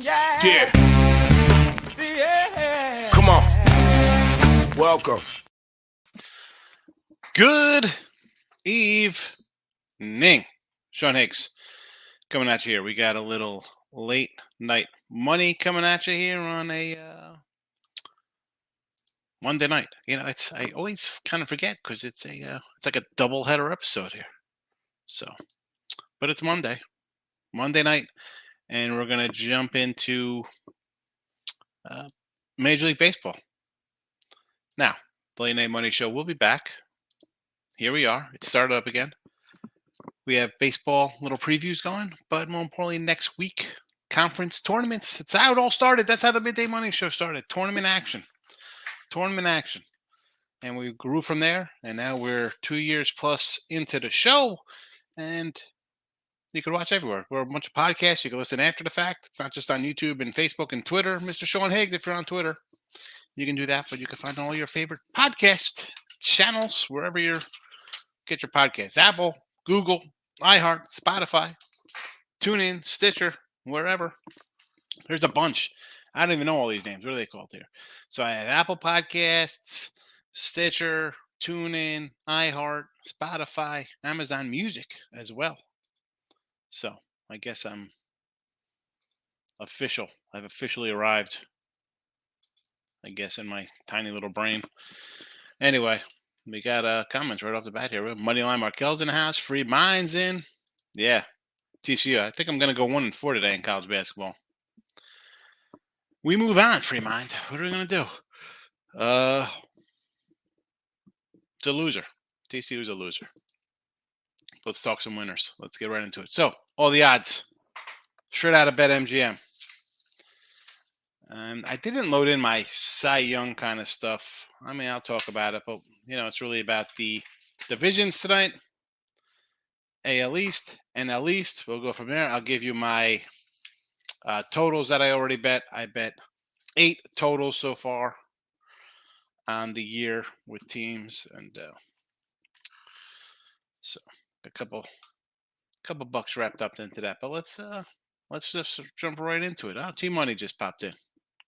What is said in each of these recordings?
Yeah. Come on. Welcome. Good evening. Sean Higgs coming at you here. We got a little late night money coming at you here on a Monday night. I always kind of forget because it's like a double header episode here. So, but it's Monday night, and we're gonna jump into Major League Baseball. Now, the Late Night Money Show will be back. Here we are. It started up again. We have baseball little previews going, but more importantly, next week, conference tournaments. It's how it all started. That's how the Midday Money Show started. Tournament action. And we grew from there, and now we're 2 years plus into the show, and you can watch everywhere. We're a bunch of podcasts. You can listen after the fact. It's not just on YouTube and Facebook and Twitter. Mr. Sean Higgs, if you're on Twitter, you can do that, but you can find all your favorite podcast channels wherever you get your podcasts. Apple, Google, iHeart, Spotify, TuneIn, Stitcher, wherever. There's a bunch. I don't even know all these names. What are they called here? So I have Apple Podcasts, Stitcher, TuneIn, iHeart, Spotify, Amazon Music as well. So I guess I'm official. I've officially arrived, I guess, in my tiny little brain. Anyway, we got comments right off the bat here. Moneyline Markel's in the house. Free Minds in. Yeah. TCU. I think I'm going to go 1-4 today in college basketball. We move on, Free Mind. What are we going to do? It's a loser. TCU's a loser. Let's talk some winners. Let's get right into it. So, all the odds. Straight out of BetMGM. I didn't load in my Cy Young kind of stuff. I mean, I'll talk about it, but, it's really about the divisions tonight. AL East, NL East. We'll go from there. I'll give you my totals that I already bet. I bet 8 totals so far on the year with teams, and so a couple bucks wrapped up into that. But let's just jump right into it. Oh, Team Money just popped in.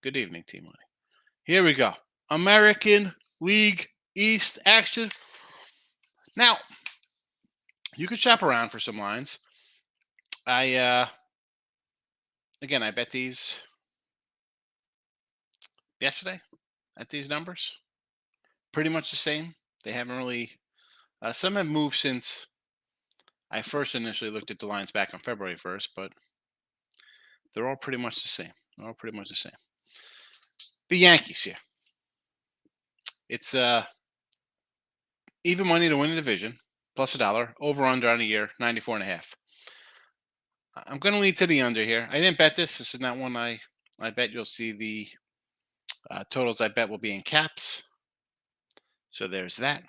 Good evening, Team Money. Here we go. American League East action. Now, you could shop around for some lines. I bet these yesterday at these numbers. Pretty much the same. They haven't really. Some have moved since I first initially looked at the lines back on February 1st, but they're all pretty much the same. The Yankees here. It's even money to win the division, plus $1. Over under on a year, 94.5. I'm going to lead to the under here. I didn't bet this. This is not one I bet. You'll see the totals I bet will be in caps. So there's that.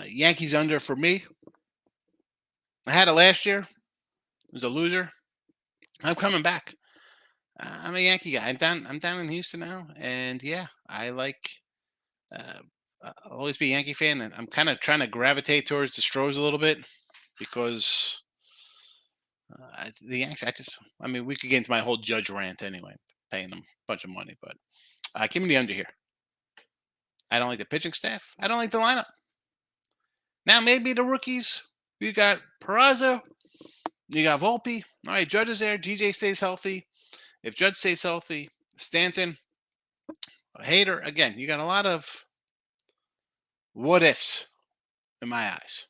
Yankees under for me. I had it last year. It was a loser. I'm coming back. I'm a Yankee guy. I'm down in Houston now, and yeah, I like. I'll always be a Yankee fan, and I'm kind of trying to gravitate towards the Stros a little bit because the Yankees. We could get into my whole Judge rant anyway, paying them a bunch of money, but give me the under here. I don't like the pitching staff. I don't like the lineup. Now maybe the rookies. You got Peraza. You got Volpe. All right, Judge is there. DJ stays healthy. If Judge stays healthy, Stanton, Hader, again, you got a lot of what ifs in my eyes.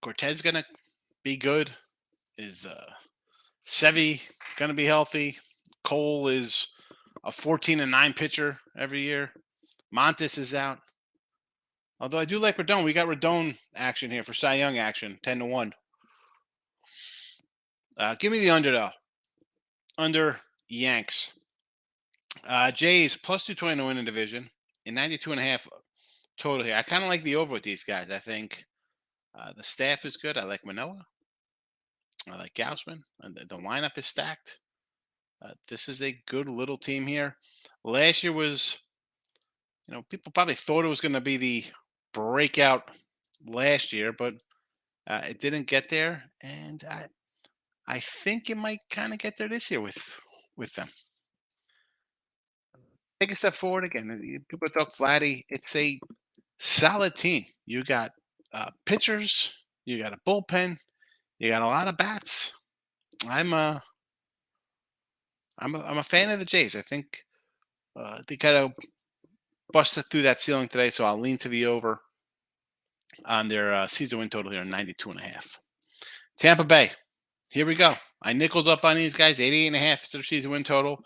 Cortez going to be good. Is Sevy going to be healthy? Cole is a 14-9 pitcher every year. Montes is out. Although I do like Rodon. We got Rodon action here for Cy Young action, 10-1. Give me the under, though. Under Yanks. Jays plus 220 to win the division. And 92.5 total here. I kind of like the over with these guys. I think the staff is good. I like Manoah. I like Gausman. The lineup is stacked. This is a good little team here. Last year was, people probably thought it was going to be the breakout last year, but it didn't get there. And I think you might kind of get there this year with them. Take a step forward again. People talk Vladdy. It's a solid team. You got pitchers. You got a bullpen. You got a lot of bats. I'm a I'm a fan of the Jays. I think they kind of busted through that ceiling today, so I'll lean to the over on their season win total here, 92.5. Tampa Bay. Here we go. I nickeled up on these guys, 88.5 is their season win total,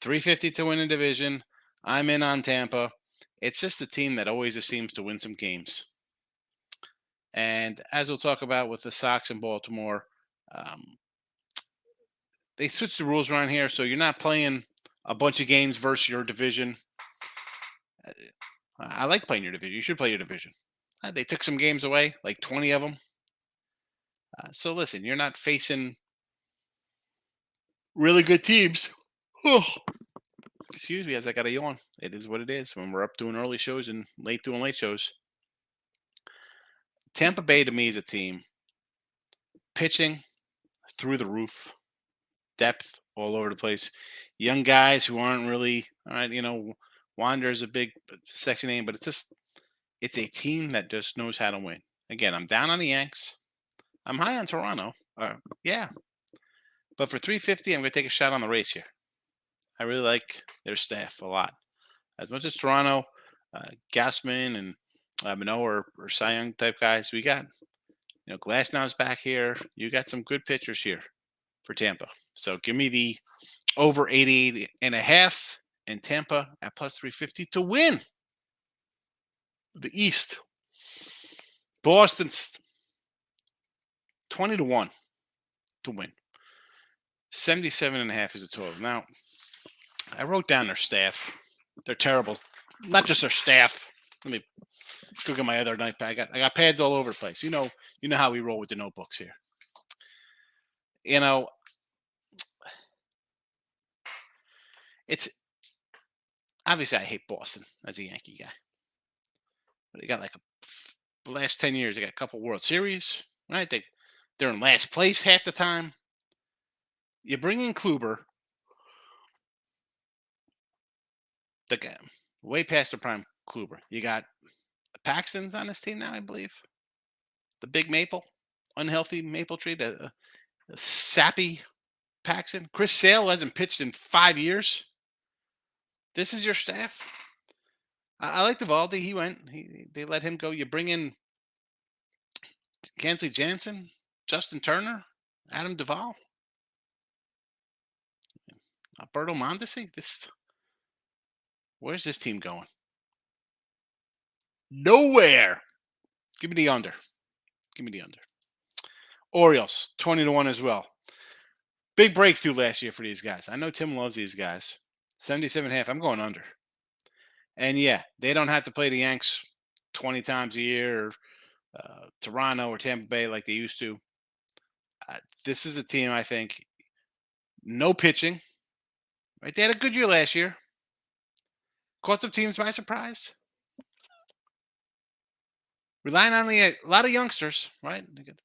350 to win a division. I'm in on Tampa. It's just a team that always just seems to win some games. And as we'll talk about with the Sox in Baltimore, um, they switched the rules around here, so you're not playing a bunch of games versus your division. I like playing your division. You should play your division. They took some games away, like 20 of them. So listen, you're not facing really good teams. Oh, excuse me, as I got a yawn. It is what it is when we're up doing early shows and late doing late shows. Tampa Bay to me is a team pitching through the roof, depth all over the place. Young guys who aren't really, all right, Wander is a big, sexy name, but it's a team that just knows how to win. Again, I'm down on the Yanks. I'm high on Toronto. Yeah. But for 350, I'm going to take a shot on the race here. I really like their staff a lot. As much as Toronto, Gassman and Manoa or Cy Young type guys, we got, Glasnow's back here. You got some good pitchers here for Tampa. So give me the over 88.5 and Tampa at plus 350 to win the East. Boston's 20-1 to win. 77.5 is the total. Now, I wrote down their staff. They're terrible. Not just their staff. Let me go get my other notepad. I got pads all over the place. You know how we roll with the notebooks here. It's obviously I hate Boston as a Yankee guy. But they got the last 10 years, they got a couple World Series, right? They're in last place half the time. You bring in Kluber, the guy, way past the prime Kluber. You got Paxton's on this team now, I believe. The big maple, unhealthy maple tree, the sappy Paxton. Chris Sale hasn't pitched in 5 years. This is your staff. I like Eovaldi. He went. They let him go. You bring in Kensley Jansen, Justin Turner, Adam Duvall, Alberto Mondesi. Where's this team going? Nowhere. Give me the under. Orioles, 20-1 as well. Big breakthrough last year for these guys. I know Tim loves these guys. 77.5. I'm going under. And yeah, they don't have to play the Yanks 20 times a year or Toronto or Tampa Bay like they used to. This is a team, I think, no pitching. Right? They had a good year last year. Caught some teams by surprise. Relying on a lot of youngsters, right? They got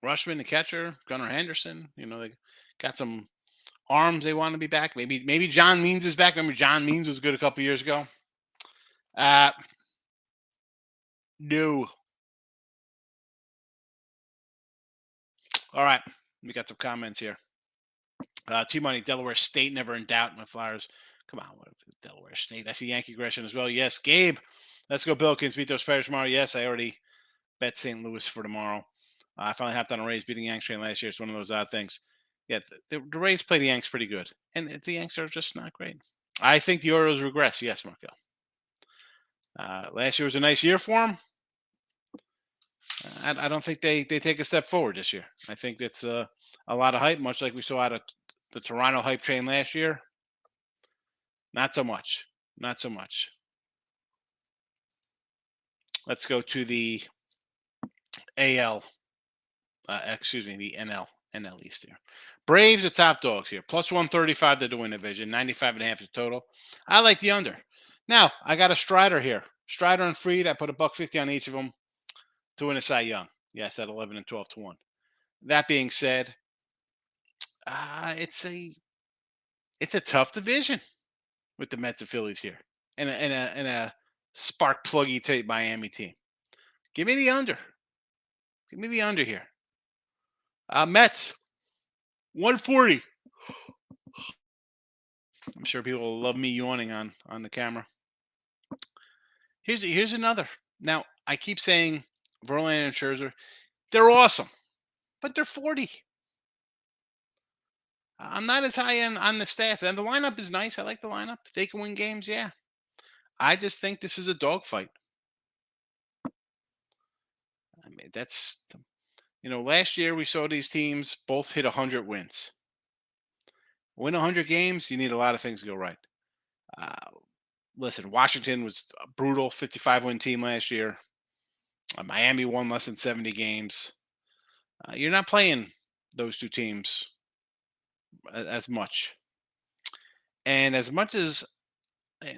Rushman, the catcher, Gunnar Henderson. They got some arms they want to be back. Maybe John Means is back. Remember John Means was good a couple years ago? No. All right. We got some comments here. T-Money, Delaware State, never in doubt. My Flyers. Come on, what Delaware State? I see Yankee aggression as well. Yes, Gabe. Let's go Billikens. Beat those Pirates tomorrow. Yes, I already bet St. Louis for tomorrow. I finally hopped on a Rays beating Yanks train last year. It's one of those odd things. Yeah, the Rays play the Yanks pretty good. And the Yanks are just not great. I think the Orioles regress. Yes, Marco. Last year was a nice year for them. I don't think they take a step forward this year. I think it's a lot of hype, much like we saw out of the Toronto hype train last year. Not so much. Let's go to the AL. The NL East here. Braves are top dogs here. Plus 135 to the win division. 95.5 is total. I like the under. Now, I got a Strider here. Strider and Fried. I put $1.50 on each of them to win a Cy Young. Yes, at 11 and 12 to 1. That being said, It's a tough division with the Mets and Phillies here, and a spark pluggy type Miami team. Give me the under. Give me the under here. Mets 140. I'm sure people will love me yawning on the camera. Here's another. Now I keep saying Verlander and Scherzer, they're awesome, but they're 40. I'm not as high on the staff, and the lineup is nice. I like the lineup. They can win games, yeah. I just think this is a dogfight. I mean, last year we saw these teams both hit 100 wins. Win 100 games, you need a lot of things to go right. Uh, Listen, Washington was a brutal 55 win team last year. Miami won less than 70 games. You're not playing those two teams as much. And as much as,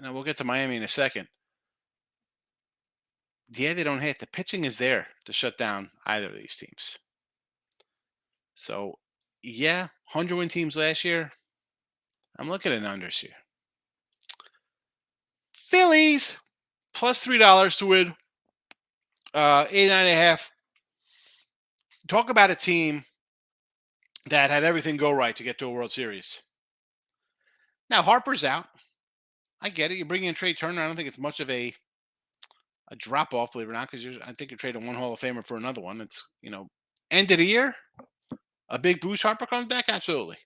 we'll get to Miami in a second. Yeah, they don't hit. The pitching is there to shut down either of these teams. So, yeah, 100 win teams last year. I'm looking at unders here. Phillies plus $3 to win. 89.5. Talk about a team that had everything go right to get to a World Series. Now Harper's out. I get it. You're bringing in Trey Turner. I don't think it's much of a drop off, believe it or not, because I think you're trading one Hall of Famer for another one. It's end of the year, a big boost. Harper comes back, absolutely.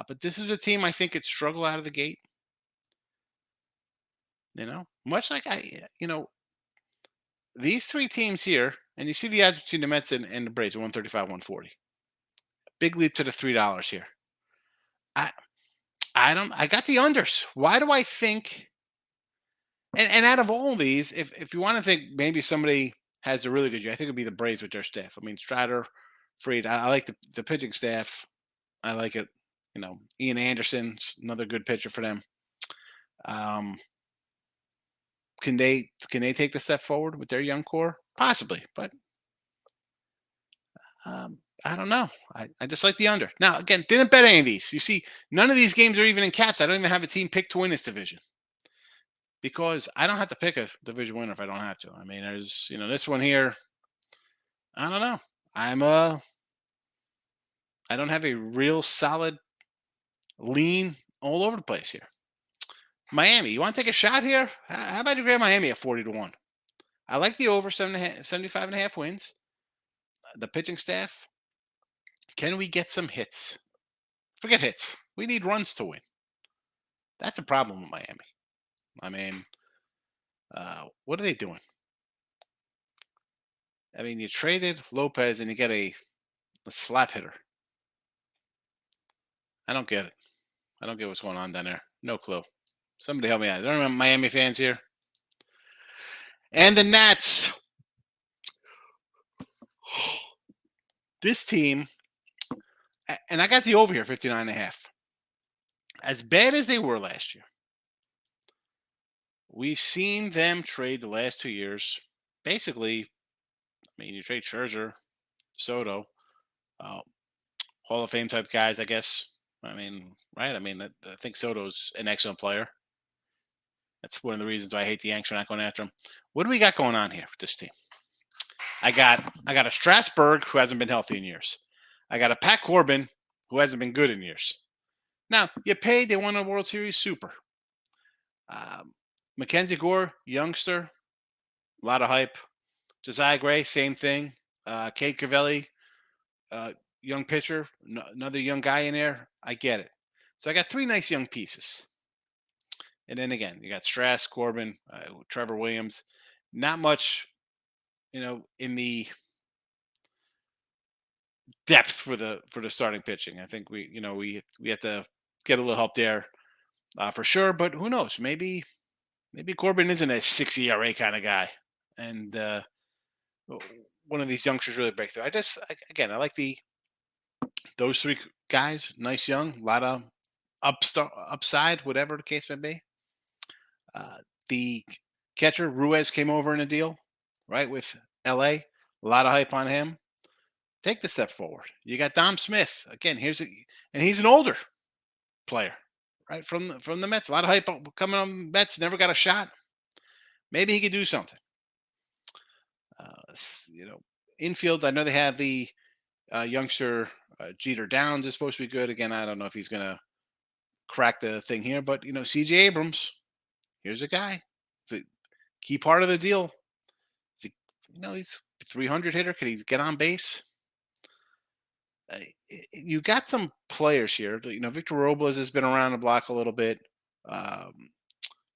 But this is a team I think could struggle out of the gate. Much like these three teams here, and you see the odds between the Mets and the Braves, 135, 140. Big leap to the $3 here. I got the unders. Why do I think? And out of all these, if you want to think maybe somebody has a really good year, I think it'd be the Braves with their staff. I mean, Strider, Fried. I like the pitching staff. I like it. Ian Anderson's another good pitcher for them. Can they take the step forward with their young core? Possibly, but I don't know. I just like the under. Now, again, didn't bet any of these. You see, none of these games are even in caps. I don't even have a team picked to win this division because I don't have to pick a division winner if I don't have to. I mean, there's this one here. I don't know. I don't have a real solid lean all over the place here. Miami, you want to take a shot here? How about you grab Miami at 40 to 1? I like the over 75.5 wins. The pitching staff. Can we get some hits? Forget hits. We need runs to win. That's a problem with Miami. I mean, what are they doing? I mean, you traded Lopez and you get a slap hitter. I don't get it. I don't get what's going on down there. No clue. Somebody help me out. There are Miami fans here. And the Nats. This team, and I got the over here, 59.5. As bad as they were last year, we've seen them trade the last 2 years. Basically, I mean, you trade Scherzer, Soto, Hall of Fame type guys, I guess. I mean, right? I mean, I think Soto's an excellent player. That's one of the reasons why I hate the Yanks for not going after him. What do we got going on here with this team? I got a Strasburg who hasn't been healthy in years. I got a Pat Corbin who hasn't been good in years. Now, you paid, they won a World Series, super. Mackenzie Gore, youngster, a lot of hype. Josiah Gray, same thing. Kate Cavelli, young pitcher, another young guy in there. I get it. So I got three nice young pieces. And then again, you got Strass, Corbin, Trevor Williams. Not much, in the depth for the starting pitching. I think we have to get a little help there for sure. But who knows? Maybe Corbin isn't a 6 ERA kind of guy, and one of these youngsters really break through. I like those three guys. Nice young, a lot of upside, whatever the case may be. The catcher Ruiz came over in a deal, right, with LA. A lot of hype on him. take the step forward. You got Dom Smith again. And he's an older player, right, from the Mets. A lot of hype coming on Mets. Never got a shot. Maybe he could do something. You know, infield. I know they have the youngster Jeter Downs is supposed to be good. Again, I don't know if he's gonna crack the thing here, but CJ Abrams. Here's a guy. It's a key part of the deal. He, he's 300 hitter. Can he get on base? You got some players here. Victor Robles has been around the block a little bit. Um,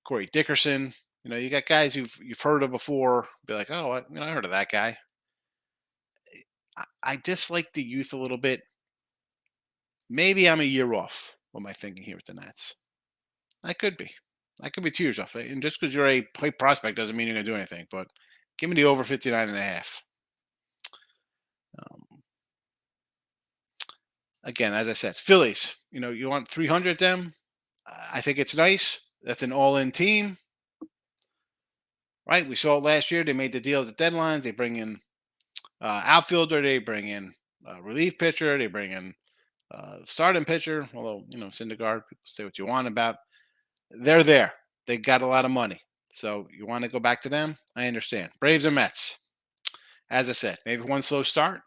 Corey Dickerson. You got guys you've heard of before. Be like, oh, I heard of that guy. I dislike the youth a little bit. Maybe I'm a year off. What am I thinking here with the Nats? I could be. I could be 2 years off. And just because you're a play prospect doesn't mean you're going to do anything. But give me the over 59.5. Again, as I said, Phillies. You want 300 them. I think it's nice. That's an all-in team, right? We saw it last year. They made the deal at the deadlines. They bring in outfielder. They bring in relief pitcher. They bring in starting pitcher. Although Syndergaard, people say what you want about. They're there. They got a lot of money. So you want to go back to them? I understand. Braves and Mets. As I said, maybe one slow start.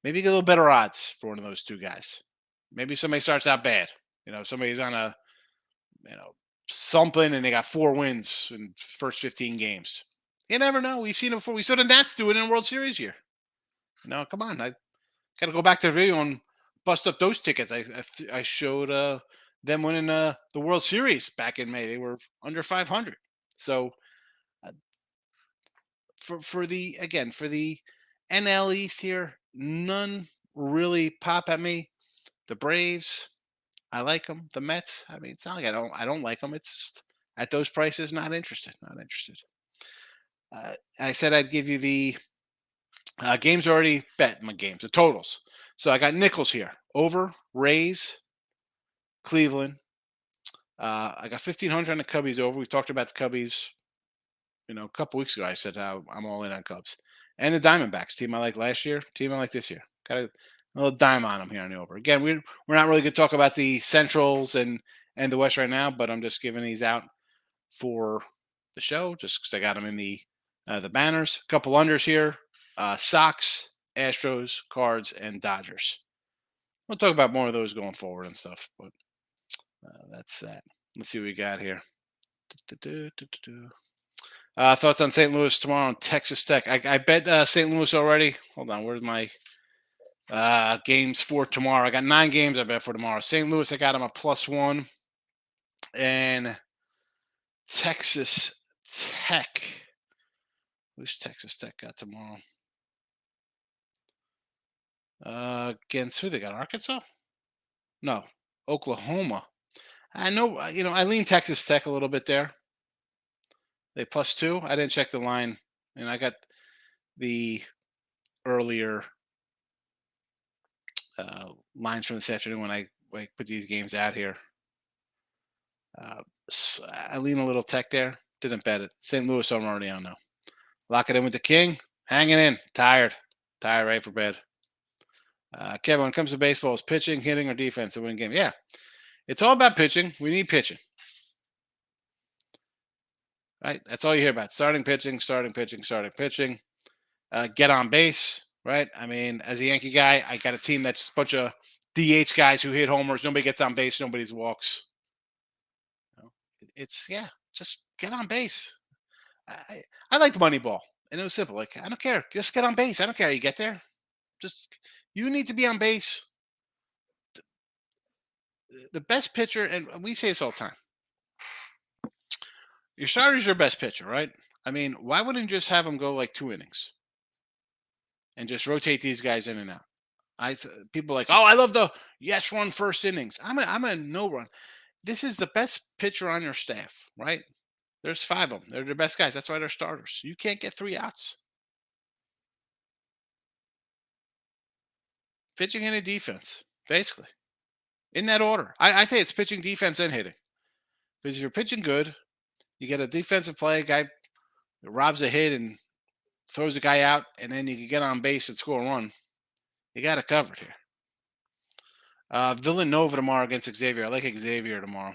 Maybe get a little better odds for one of those two guys. Maybe somebody starts out bad. Somebody's on a, something and they got 4 wins in first 15 games. You never know. We've seen it before. We saw the Nats do it in World Series year. Come on. I got to go back to the video and bust up those tickets. I showed them winning the World Series back in May. They were under 500. So for the NL East here, none really pop at me. The Braves, I like them. The Mets, I mean, it's not like I don't like them. It's just at those prices, not interested. Not interested. I said I'd give you the games already bet. My games, the totals. So I got nickels here. Over Rays, Cleveland. I got 1,500 on the Cubbies over. We've talked about the Cubbies. A couple weeks ago, I said how I'm all in on Cubs. And the Diamondbacks, team I like last year, team I like this year. Got a little dime on them here on the over. Again, we're not really going to talk about the Centrals and the West right now, but I'm just giving these out for the show just because I got them in the banners. A couple unders here. Sox, Astros, Cards, and Dodgers. We'll talk about more of those going forward and stuff, but that's that. Let's see what we got here. Thoughts on St. Louis tomorrow on Texas Tech. I bet St. Louis already. Hold on, where's my games for tomorrow? I got 9 games I bet for tomorrow. St. Louis, I got them a +1. And Texas Tech. Who's Texas Tech got tomorrow? Against who they got? Arkansas? No, Oklahoma. I know, I lean Texas Tech a little bit there. They +2. I didn't check the line, and I got the earlier lines from this afternoon when I put these games out here. So I lean a little Tech there. Didn't bet it. St. Louis, I'm already on now. Lock it in with the King. Hanging in. Tired, ready for bed. Kevin, when it comes to baseball, is pitching, hitting, or defense to win game? Yeah, it's all about pitching. We need pitching. Right? That's all you hear about. Starting pitching. Get on base, right? I mean, as a Yankee guy, I got a team that's a bunch of DH guys who hit homers. Nobody gets on base. Nobody walks. It's, just get on base. I like the money ball. And it was simple. Like, I don't care. Just get on base. I don't care how you get there. Just, you need to be on base. The best pitcher, and we say this all the time, your starter's your best pitcher, right? I mean, why wouldn't you just have them go like 2 innings and just rotate these guys in and out? People are like, oh, I love the yes run first innings. I'm a no run. This is the best pitcher on your staff, right? There's 5 of them. They're the best guys. That's why they're starters. You can't get 3 outs. Pitching and a defense, basically, in that order. I say it's pitching, defense, and hitting. Because if you're pitching good, you get a defensive play, guy robs a hit and throws the guy out, and then you can get on base and score a run. You got it covered here. Villanova tomorrow against Xavier. I like Xavier tomorrow.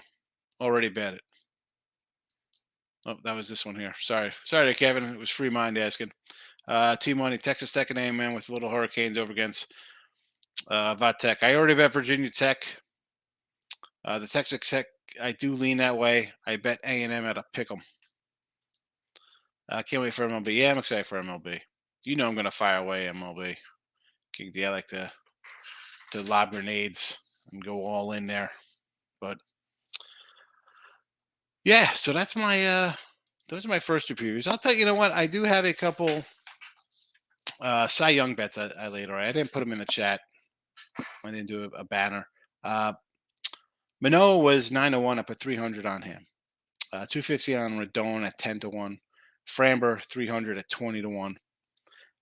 Already bet it. Oh, that was this one here. Sorry, Kevin. It was free mind asking. T-Money, Texas Tech and A&M with Little Hurricanes over against Tech. I already bet Virginia Tech. The Texas Tech, I do lean that way. I bet A&M at a pick 'em. I can't wait for MLB. Yeah, I'm excited for MLB. You know I'm going to fire away MLB. King D, I like to lob grenades and go all in there. But yeah, so that's my those are my first two previews. I'll tell you, you know what, I do have a couple Cy Young bets I laid. I didn't put them in the chat. I didn't do a banner. Manoa was 9-1. I put 300 on him. 250 on Rodon at 10-1. Framber 300 at 20-1.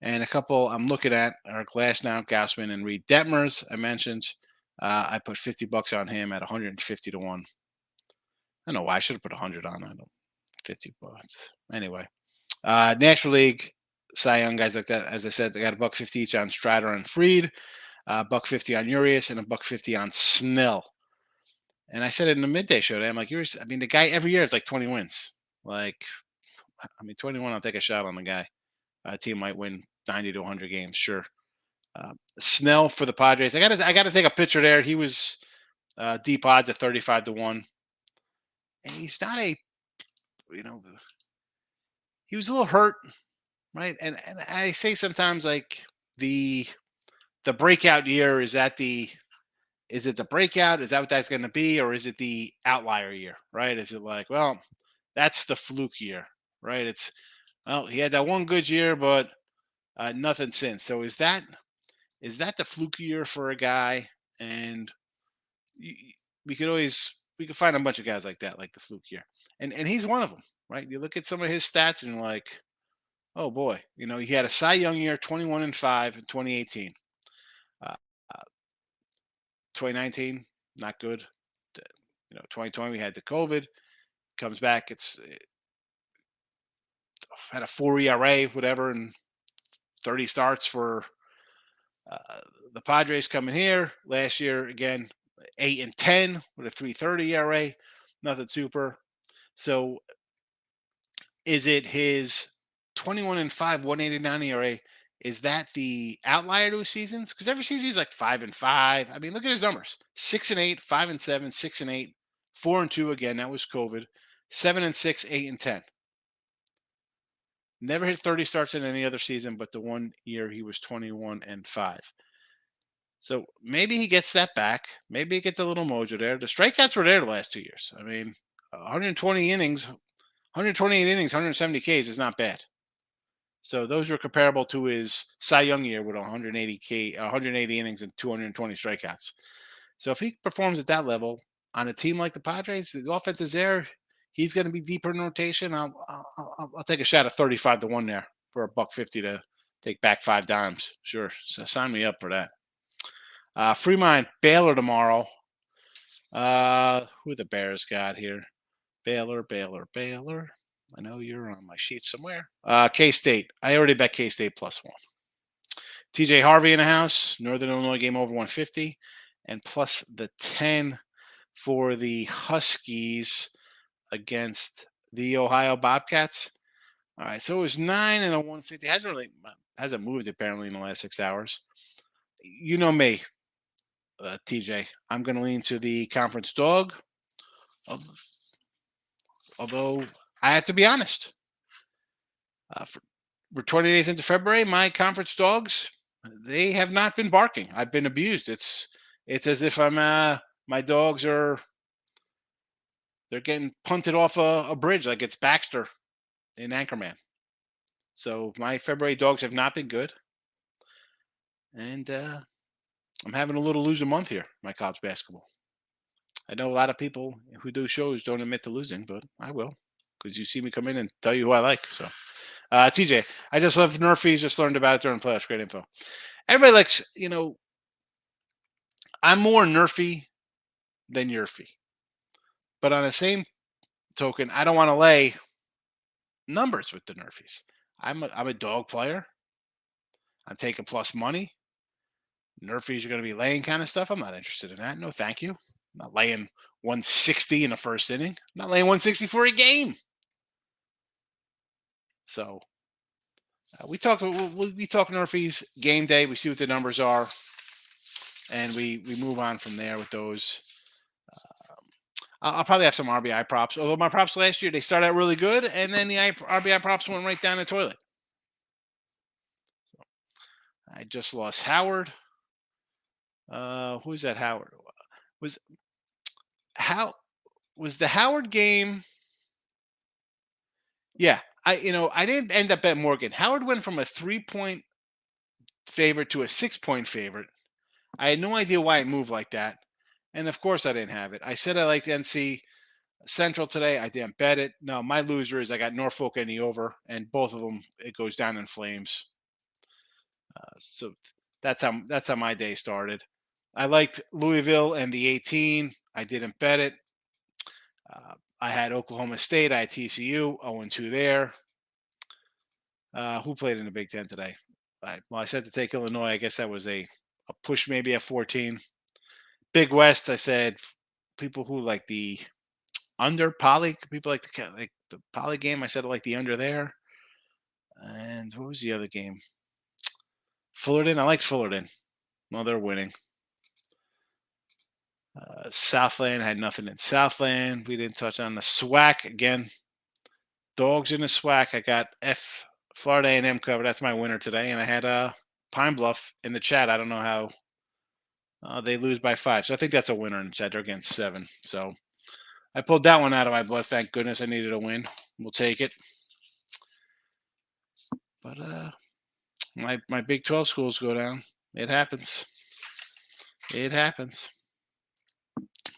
And a couple I'm looking at are Glasnow, Gausman, and Reed Detmers. I mentioned. I put $50 on him at 150-1. I don't know why I should have put 100 on. I don't. $50. Anyway, National League, Cy Young guys like that. As I said, they got $150 each on Strider and Freed, $150 on Urias, and $150 on Snell. And I said it in the midday show today. I'm like, Urias. I mean, the guy every year it's like 20 wins. Like, I mean, 21. I'll take a shot on the guy. A team might win 90 to 100 games, sure. Snell for the Padres. I got to take a picture there. He was deep odds at 35-1, and he's not a, he was a little hurt, right? And I say sometimes like the breakout year is it the breakout? Is that what that's going to be, or is it the outlier year, right? Is it like, well, that's the fluke year, right? It's, well, he had that one good year, but nothing since. So is that the fluke year for a guy? And we could find a bunch of guys like that, like the fluke year, and he's one of them, right? You look at some of his stats and you're like, oh boy, he had a Cy Young year, 21-5 in 2018. 2019, not good. 2020 we had the COVID. Comes back, had a 4 ERA, whatever, and 30 starts for the Padres coming here. Last year, again, 8-10 with a 3.30 ERA, nothing super. So, is it his 21-5, 1.89 ERA? Is that the outlier to his seasons? Because every season he's like 5-5. I mean, look at his numbers: 6-8, 5-7, 6-8, 4-2. Again, that was COVID. 7-6, 8-10. Never hit 30 starts in any other season, but the 1 year he was 21-5. So maybe he gets that back. Maybe he gets a little mojo there. The strikeouts were there the last 2 years. I mean, 120 innings, 128 innings, 170 Ks is not bad. So those were comparable to his Cy Young year with 180 innings and 220 strikeouts. So if he performs at that level on a team like the Padres, the offense is there. He's going to be deeper in rotation. I'll take a shot at 35-1 there for $150 to take back 5 dimes. Sure, so sign me up for that. Free mind Baylor tomorrow. Who the Bears got here? Baylor. I know you're on my sheet somewhere. K-State. I already bet K-State +1. TJ Harvey in the house. Northern Illinois game over 150. And plus the 10 for the Huskies against the Ohio Bobcats. All right, so it was 9 and a 150. Hasn't moved apparently in the last 6 hours. You know me, TJ. I'm going to lean to the conference dog. Although I have to be honest, we're 20 days into February. My conference dogs, they have not been barking. I've been abused. It's as if my dogs they're getting punted off a bridge like it's Baxter in Anchorman. So my February dogs have not been good, and I'm having a little loser month here. My college basketball. I know a lot of people who do shows don't admit to losing, but I will, because you see me come in and tell you who I like. So, TJ, I just love Nerfies. Just learned about it during playoffs. Great info. Everybody likes, I'm more Nerfy than Yerfy. But on the same token, I don't want to lay numbers with the Nerfies. I'm a dog player. I'm taking plus money. Nerfies are going to be laying kind of stuff. I'm not interested in that. No, thank you. I'm not laying 160 in the first inning. I'm not laying 160 for a game. So we talk Nerfies game day. We see what the numbers are, and we move on from there with those. I'll probably have some RBI props. Although my props last year, they started out really good, and then the RBI props went right down the toilet. So I just lost Howard. Who's that Howard? Was how was the Howard game? Yeah, I didn't end up at Morgan. Howard went from a 3-point favorite to a 6-point favorite. I had no idea why it moved like that. And of course I didn't have it. I said I liked NC Central today. I didn't bet it. No, my loser is I got Norfolk and the over, and both of them it goes down in flames. So that's how my day started. I liked Louisville and the 18. I didn't bet it. I had Oklahoma State. I had TCU 0-2 there. Who played in the Big Ten today? I said to take Illinois. I guess that was a push maybe at 14. Big West, I said people who like the under poly, people like the poly game. I said I like the under there. And what was the other game? Fullerton. I liked Fullerton. Well, they're winning. Southland had nothing in Southland. We didn't touch on the SWAC again. Dogs in the SWAC. I got Florida A&M cover. That's my winner today. And I had Pine Bluff in the chat. I don't know how they lose by 5. So I think that's a winner in the chat. They're against 7. So I pulled that one out of my blood. Thank goodness I needed a win. We'll take it. But my Big 12 schools go down. It happens. It happens.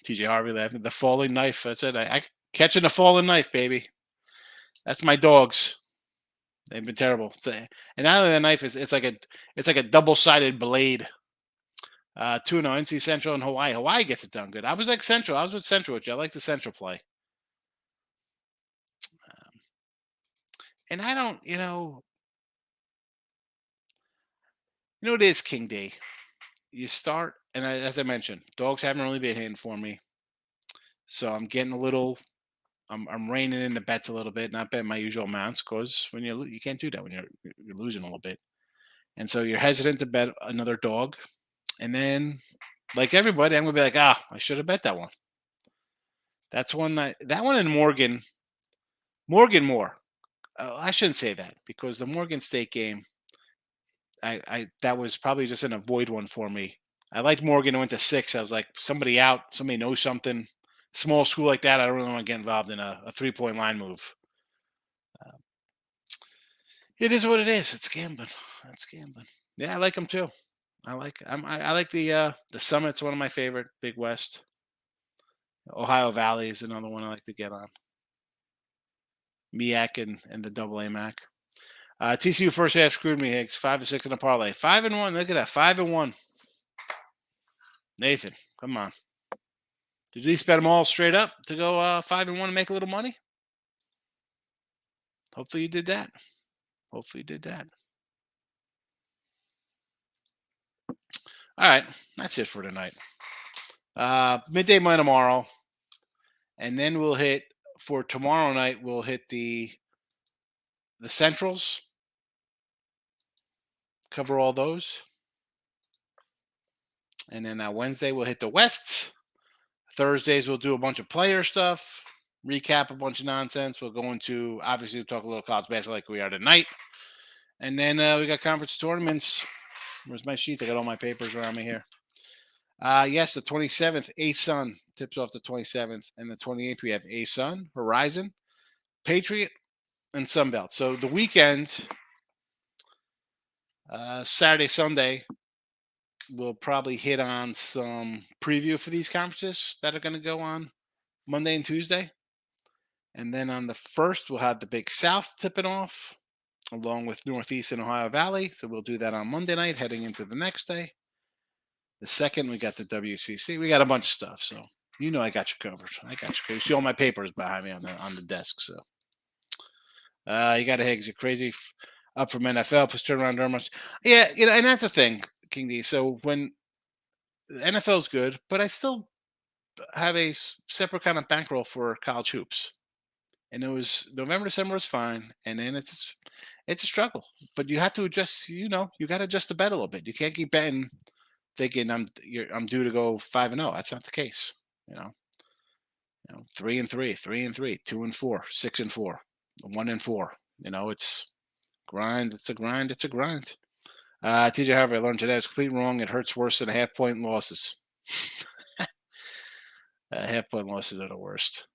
TJ Harvey laughing. The falling knife. That's it. I catching the falling knife, baby. That's my dogs. They've been terrible. And now the knife it's like a double-sided blade. 2-0 NC Central and Hawaii. Hawaii gets it done good. I was like Central. I was with Central with you. I like the Central play. And I don't, it is King Day. You start, and as I mentioned, dogs haven't really been hitting for me. So I'm getting a little, I'm reining in the bets a little bit, not betting my usual amounts, because when you can't do that when you're losing a little bit. And so you're hesitant to bet another dog. And then, like everybody, I'm going to be like, I should have bet that one. That's one, that one in Morgan more. I shouldn't say that because the Morgan State game, that was probably just an avoid one for me. I liked Morgan. I went to 6. I was like, somebody out, somebody knows something. Small school like that, I don't really want to get involved in a 3-point line move. It is what it is. It's gambling. It's gambling. Yeah, I like them too. I like the Summit's one of my favorite. Big West. Ohio Valley is another one I like to get on. MEAC and the double A MAC. TCU first half screwed me, Higgs. 5-6 in a parlay. 5-1. Look at that. 5-1. Nathan, come on. Did you bet them all straight up to go 5-1 and make a little money? Hopefully you did that. All right, that's it for tonight. Midday money tomorrow, and then we'll hit for tomorrow night. We'll hit the Centrals. Cover all those, and then Wednesday we'll hit the Wests. Thursdays we'll do a bunch of player stuff, recap a bunch of nonsense. We'll go into obviously we'll talk a little college basketball like we are tonight, and then we got conference tournaments. Where's my sheets? I got all my papers around me here. Yes, the 27th, A-Sun tips off the 27th, and the 28th we have A-Sun, Horizon, Patriot, and Sunbelt. So the weekend, Saturday, Sunday, we'll probably hit on some preview for these conferences that are going to go on Monday and Tuesday. And then on the 1st, we'll have the Big South tipping off, along with Northeast and Ohio Valley. So we'll do that on Monday night, heading into the next day. The 2nd, we got the WCC. We got a bunch of stuff. So I got you covered. You see all my papers behind me on the desk. So you got a Higgs, a crazy up from NFL plus turnaround much. Yeah, and that's the thing. King D. So when the NFL is good, but I still have a separate kind of bankroll for college hoops. And it was November, December was fine, and then it's a struggle. But you have to adjust. You got to adjust the bet a little bit. You can't keep betting thinking I'm due to go 5-0. That's not the case. You know, 3-3, 3-3, 2-4, 6-4, 1-4. It's grind. It's a grind. It's a grind. TJ Harvey, I learned today is complete wrong. It hurts worse than half-point losses. Half-point losses are the worst.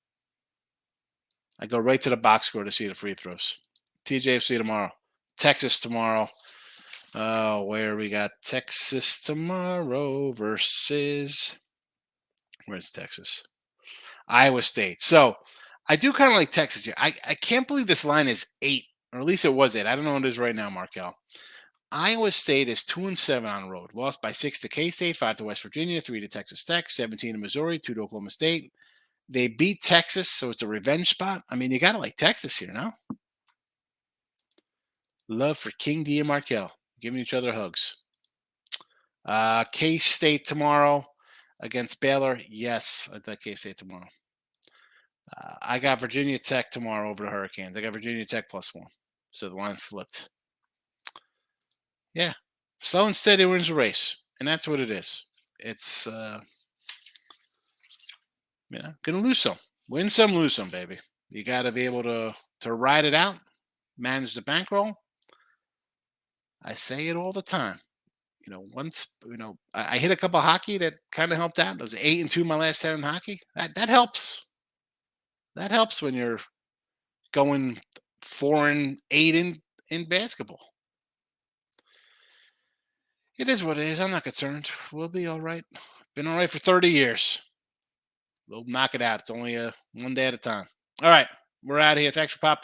I go right to the box score to see the free throws. TJFC tomorrow. Texas tomorrow. Where we got Texas tomorrow versus, where's Texas? Iowa State. So I do kind of like Texas here. I can't believe this line is 8, or at least it was 8. I don't know what it is right now, Markel. Iowa State is 2-7 on the road. Lost by 6 to K-State, 5 to West Virginia, 3 to Texas Tech, 17 to Missouri, 2 to Oklahoma State. They beat Texas, so it's a revenge spot. I mean, you got to like Texas here, no? Love for King D and Markel. Giving each other hugs. K-State tomorrow against Baylor. Yes, I thought K-State tomorrow. I got Virginia Tech tomorrow over the Hurricanes. I got Virginia Tech +1. So the line flipped. Yeah. Slow and steady wins the race. And that's what it is. It's, going to lose some. Win some, lose some, baby. You got to be able to ride it out, manage the bankroll. I say it all the time. Once, I hit a couple of hockey that kind of helped out. It was 8-2 my last 10 in hockey. That helps. That helps when you're going 4-8 in basketball. It is what it is. I'm not concerned. We'll be all right. Been all right for 30 years. We'll knock it out. It's only one day at a time. All right. We're out of here. Thanks for popping.